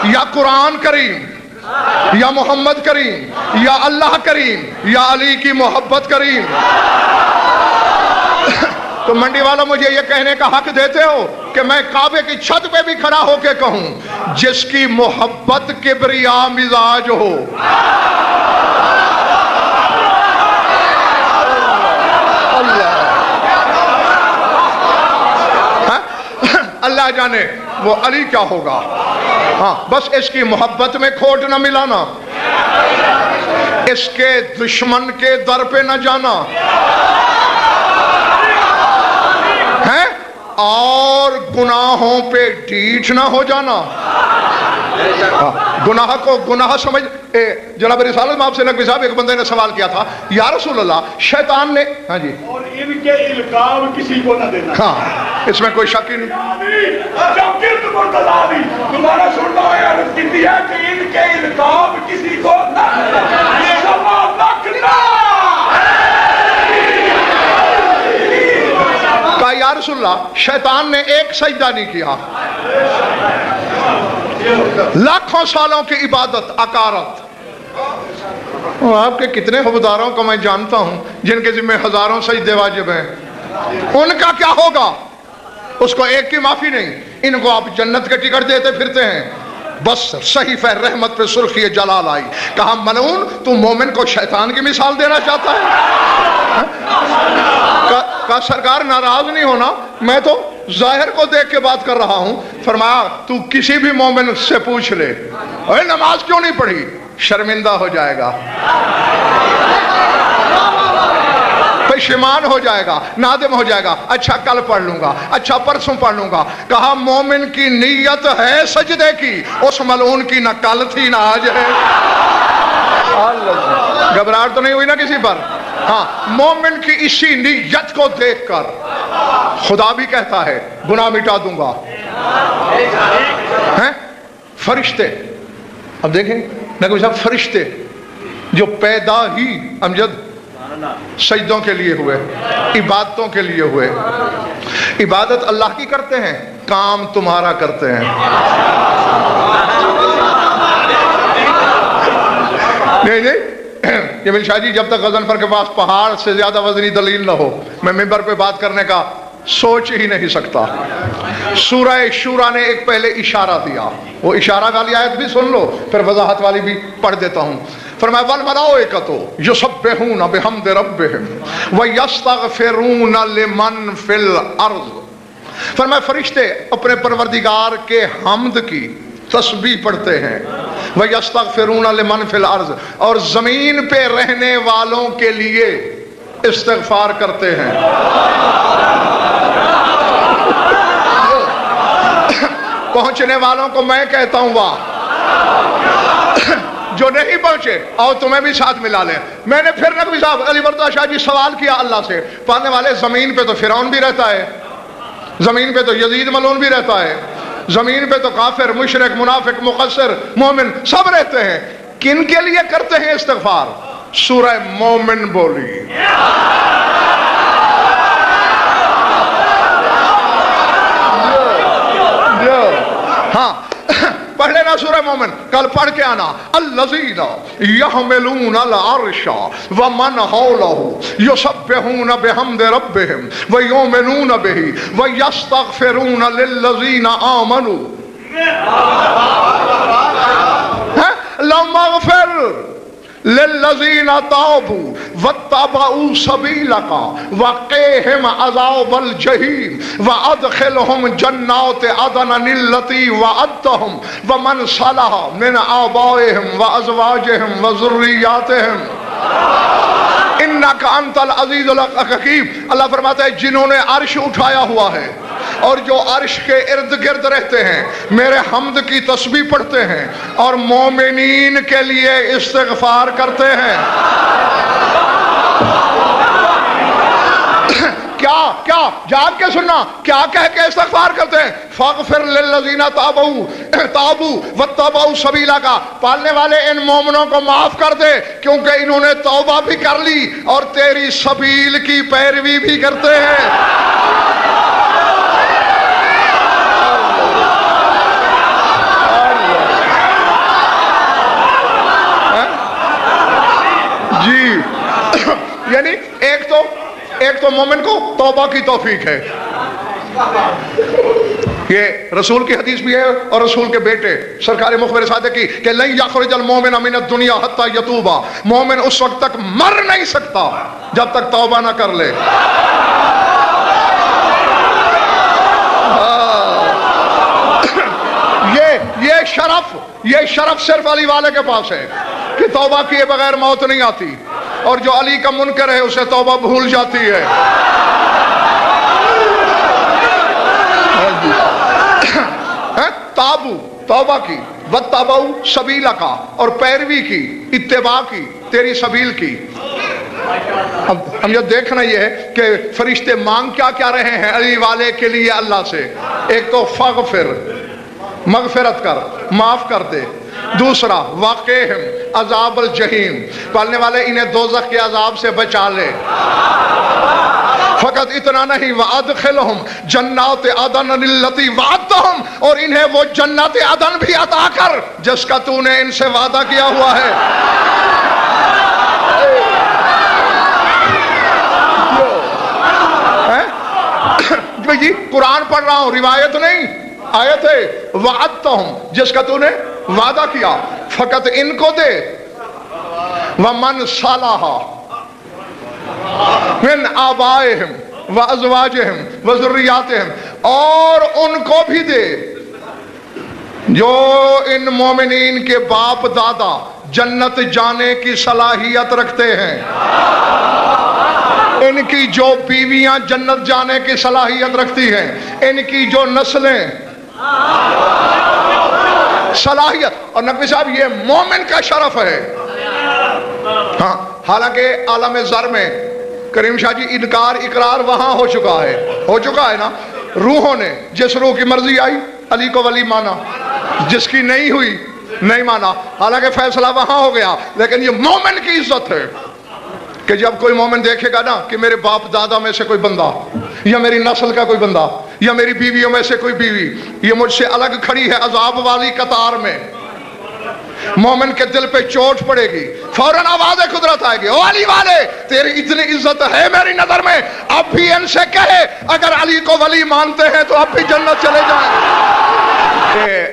یا قرآن کریم یا محمد کریم یا اللہ کریم یا علی کی محبت کریم؟ تو منڈی والا مجھے یہ کہنے کا حق دیتے ہو کہ میں کعبے کی چھت پہ بھی کھڑا ہو کے کہوں جس کی محبت کبریا مزاج ہو؟ اللہ جانے وہ علی کیا ہوگا. ہاں بس اس کی محبت میں کھوٹ نہ ملانا، اس کے دشمن کے در پہ نہ جانا ہے، اور گناہوں پہ ڈیٹھ نہ ہو جانا. گناہ کو گناہ سمجھ. جناب رسالت میں آپ سے نقوی صاحب ایک بندے نے سوال کیا تھا، یا رسول اللہ شیطان نے، ہاں جی، اور ان کے القاب کسی کو نہ دینا. ہاں اس میں کوئی شک ہی نہیں. جب گرد مرتضی تمہارا سننا ہے عرض کی ہے کہ ان کے القاب کسی کو نہ دینا. کہا یا رسول اللہ شیطان نے ایک سجدہ نہیں کیا، لاکھوں سالوں کی عبادت اکارت. آپ کے کتنے حبداروں کو میں جانتا ہوں جن کے ذمہ ہزاروں سجدے واجب ہیں، ان کا کیا ہوگا؟ اس کو ایک کی معافی نہیں. ان کو آپ جنت کے ٹکٹ دیتے پھرتے ہیں. بس صحیفہ رحمت پہ سرخی جلال آئی. کہا ملعون تو مومن کو شیطان کی مثال دینا چاہتا ہے؟ کہا سرکار ناراض نہیں ہونا، میں تو ظاہر کو دیکھ کے بات کر رہا ہوں. فرمایا تو کسی بھی مومن سے پوچھ لے اے نماز کیوں نہیں پڑھی، شرمندہ ہو جائے گا، پشیمان ہو جائے گا، نادم ہو جائے گا. اچھا کل پڑھ لوں گا، اچھا پرسوں پڑھ لوں گا. کہا مومن کی نیت ہے سجدے کی، اس ملعون کی نہ کل تھی نہ آج ہے. گھبراہٹ تو نہیں ہوئی نا کسی پر؟ ہاں مومن کی اسی نیت کو دیکھ کر خدا بھی کہتا ہے گناہ مٹا دوں گا. فرشتے اب دیکھیں نقوی صاحب، فرشتے جو پیدا ہی امجد سجدوں کے لیے ہوئے، عبادتوں کے لیے ہوئے. عبادت اللہ کی کرتے ہیں، کام تمہارا کرتے ہیں. نہیں نہیں جمیل شاہ جی، جب تک غضنفر کے پاس پہاڑ سے زیادہ وزنی دلیل نہ ہو میں ممبر پہ بات کرنے کا سوچ ہی نہیں سکتا. سورہ شورا نے ایک پہلے اشارہ دیا، وہ اشارہ والی آیت بھی سن لو، پھر وضاحت والی بھی پڑھ دیتا ہوں. فرمایا والملائکۃ یسبحون بحمد ربہم ویستغفرون لمن فی الارض. فرمایا فرشتے اپنے پروردگار کے حمد کی تسبیح پڑھتے ہیں، وَيَسْتَغْفِرُونَ لِمَنْ فِي الْأَرْضِ، اور زمین پہ رہنے والوں کے لیے استغفار کرتے ہیں. پہنچنے والوں کو میں کہتا ہوں واہ، جو نہیں پہنچے اور تمہیں بھی ساتھ ملا لیں. میں نے پھر نقوی صاحب علی مرتضیٰ شاہ جی سوال کیا اللہ سے، پانے والے زمین پہ تو فرعون بھی رہتا ہے، زمین پہ تو یزید ملعون بھی رہتا ہے، زمین پہ تو کافر مشرک منافق مقصر مومن سب رہتے ہیں، کن کے لیے کرتے ہیں استغفار؟ سورہ مومن بولی. ہاں پڑھ لینا سورہ مومن، کل پڑھ کے آنا. الذین یحملون العرش ومن حولہ یسبحون بحمد ربہم ویؤمنون بہ ویستغفرون للذین آمنوا اللہم اغفر للذین تابوا واتبعوا سبیلک وقیہم عذاب الجحیم وادخلہم جنات عدن التی وعدتہم ومن صلح من آبائہم وازواجہم وذریاتہم انک انت العزیز الحکیم. اللہ فرماتا ہے جنہوں نے عرش اٹھایا ہوا ہے اور جو عرش کے ارد گرد رہتے ہیں میرے حمد کی تسبیح پڑھتے ہیں اور مومنین کے لیے استغفار کرتے ہیں. کیا جاگ کے سننا، کیا کہہ کے استغفار کرتے ہیں؟ فاغفر للذین تابوا واتبعوا سبیلک، پالنے والے ان مومنوں کو معاف کر دے کیونکہ انہوں نے توبہ بھی کر لی اور تیری سبیل کی پیروی بھی کرتے ہیں. یعنی ایک تو مومن کو توبہ کی توفیق ہے. یہ رسول کی حدیث بھی ہے اور رسول کے بیٹے سرکار مخبر صادق کی کہ لن یخرج المؤمن من الدنیا حتی یتوبا، مومن اس وقت تک مر نہیں سکتا جب تک توبہ نہ کر لے. یہ شرف صرف علی والے کے پاس ہے کہ توبہ کیے بغیر موت نہیں آتی، اور جو علی کا منکر ہے اسے توبہ بھول جاتی ہے. تابو توبہ کی، واتبعوا سبیلک اور پیروی کی، اتباع کی، تیری سبیل کی. ہم یہ دیکھنا یہ ہے کہ فرشتے مانگ کیا رہے ہیں علی والے کے لیے اللہ سے. ایک تو فغفر، مغفرت کر، معاف کر دے. دوسرا واقعہم عذاب الجحیم، پالنے والے انہیں دوزخ کے عذاب سے بچا لے. فقط اتنا نہیں، وَأَدْخِلْهُمْ جَنَّاتِ عَدْنٍ الَّتِي وَعَدتَّهُمْ، اور انہیں وہ جنت عدن بھی عطا کر جس کا تو نے ان سے وعدہ کیا ہوا ہے. جی قرآن پڑھ رہا ہوں، روایت نہیں، آیت ہے. وَعَدْتَهُمْ جس کا تو نے وعدہ کیا، فقط ان کو دے. وَمَنْ صَلَحَ من آبائہم وازواجہم وذریاتہم، اور ان کو بھی دے جو ان مومنین کے باپ دادا جنت جانے کی صلاحیت رکھتے ہیں. ان کی جو بیویاں جنت جانے کی صلاحیت رکھتی ہیں، ان کی جو نسلیں صلاحیت. اور نقوی صاحب یہ مومن کا شرف ہے. ہاں حالانکہ عالم زر میں کریم شاہ جی انکار اقرار وہاں ہو چکا ہے نا. روحوں نے جس روح کی مرضی آئی علی کو ولی مانا، جس کی نہیں ہوئی نہیں مانا. حالانکہ فیصلہ وہاں ہو گیا، لیکن یہ مومن کی عزت ہے کہ جب کوئی مومن دیکھے گا نا کہ میرے باپ دادا میں سے کوئی بندہ، یا میری نسل کا کوئی بندہ، یا میری بیویوں میں سے کوئی بیوی یہ مجھ سے الگ کھڑی ہے عذاب والی قطار میں، مومن کے دل پہ چوٹ پڑے گی، فوراً آواز قدرت آئے گی، او علی والے تیری اتنی عزت ہے میری نظر میں، اب بھی ان سے کہے اگر علی کو ولی مانتے ہیں تو اب بھی جنت چلے جائیں.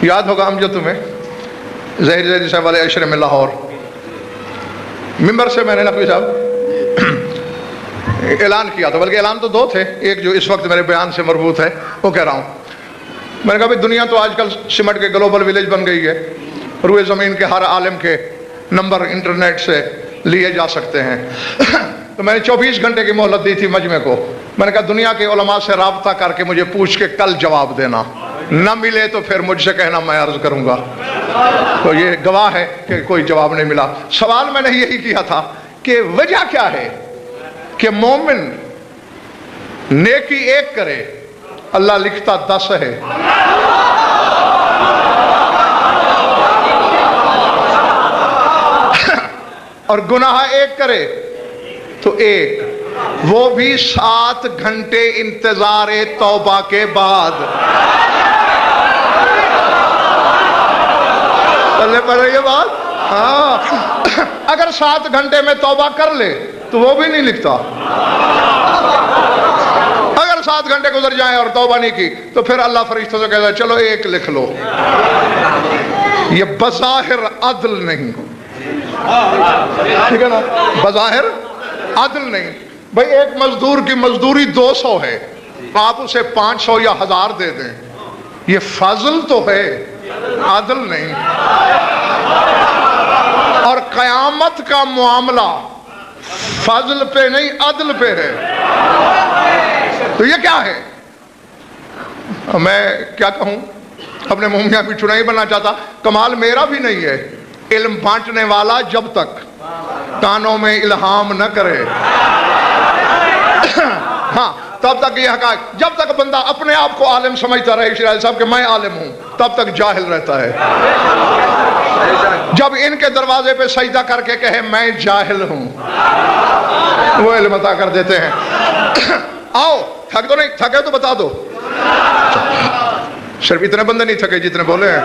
یاد ہوگا ہم جو تمہیں ظہیر زیدی صاحب والے عشرے میں لاہور ممبر سے میں نے نقوی صاحب اعلان کیا تھا، بلکہ اعلان تو دو تھے، ایک جو اس وقت میرے بیان سے مربوط ہے وہ کہہ رہا ہوں. میں نے کہا بھائی دنیا تو آج کل سمٹ کے گلوبل ولیج بن گئی ہے، روئے زمین کے ہر عالم کے نمبر انٹرنیٹ سے لیے جا سکتے ہیں. تو میں نے 24 گھنٹے کی مہلت دی تھی مجمع کو. میں نے کہا دنیا کے علماء سے رابطہ کر کے مجھے پوچھ کے کل جواب دینا، نہ ملے تو پھر مجھ سے کہنا میں عرض کروں گا. تو یہ گواہ ہے کہ کوئی جواب نہیں ملا. سوال میں نے یہی کیا تھا کہ وجہ کیا ہے کہ مومن نیکی ایک کرے اللہ لکھتا 10 ہے. اور گناہ ایک کرے تو ایک، وہ بھی 7 گھنٹے انتظار توبہ کے بعد. چلے پڑ رہی ہے بات؟ ہاں اگر 7 گھنٹے میں توبہ کر لے تو وہ بھی نہیں لکھتا. اگر 7 گھنٹے گزر جائیں اور توبہ نہیں کی تو پھر اللہ فرشتوں سے کہتا ہے چلو ایک لکھ لو. یہ بظاہر عدل نہیں، ٹھیک ہے نا، بظاہر عدل نہیں. بھئی ایک مزدور کی مزدوری 200 ہے، آپ اسے 500 یا 1000 دے دیں، یہ فضل تو ہے، عدل نہیں. اور قیامت کا معاملہ فضل پہ نہیں عدل پہ ہے. تو یہ کیا ہے؟ میں کیا کہوں، اپنے منہ میں بھی چنا نہیں بننا چاہتا. کمال میرا بھی نہیں ہے، علم بانٹنے والا جب تک کانوں میں الہام نہ کرے ہاں تب تک یہ حقائق، جب تک بندہ اپنے آپ کو عالم سمجھتا رہے شیرازی صاحب کہ میں عالم ہوں، تب تک جاہل رہتا ہے. جب ان کے دروازے پہ سجدہ کر کے کہے میں جاہل ہوں، وہ علم عطا کر دیتے ہیں. آؤ تھک تو نہیں، تھکے تو بتا دو. صرف اتنے بندے نہیں تھکے جتنے بولے ہیں.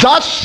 10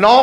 9